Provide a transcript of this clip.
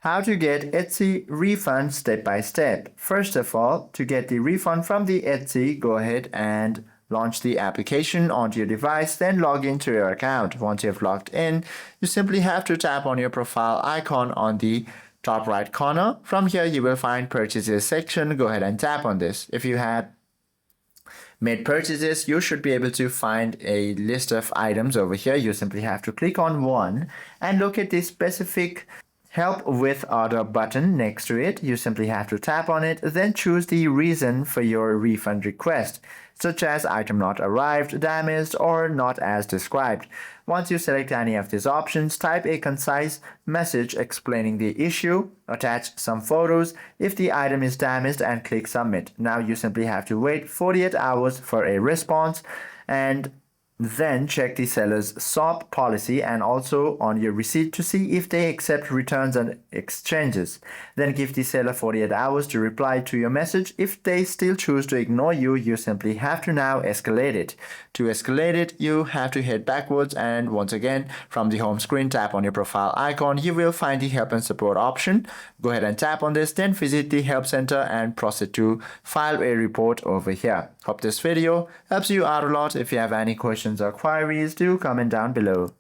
How to get Etsy refund step by step. First of all, to get the refund from the Etsy, go ahead and launch the application onto your device, then log into your account. Once you've logged in, you simply have to tap on your profile icon on the top right corner. From here, you will find purchases section. Go ahead and tap on this. If you had made purchases, you should be able to find a list of items over here. You simply have to click on one and look at the specific Help with Order button next to it. You simply have to tap on it, then choose the reason for your refund request, such as item not arrived, damaged, or not as described. Once you select any of these options, type a concise message explaining the issue, attach some photos if the item is damaged, and click submit. Now you simply have to wait 48 hours for a response, and then check the seller's SOP policy and also on your receipt to see if they accept returns and exchanges. Then give the seller 48 hours to reply to your message. If they still choose to ignore you, you simply have to now escalate it. To escalate it, you have to head backwards, and once again from the home screen, tap on your profile icon. You will find the help and support option. Go ahead and tap on this, then visit the help center and proceed to file a report over here. Hope this video helps you out a lot. If you have any questions or queries, do comment down below.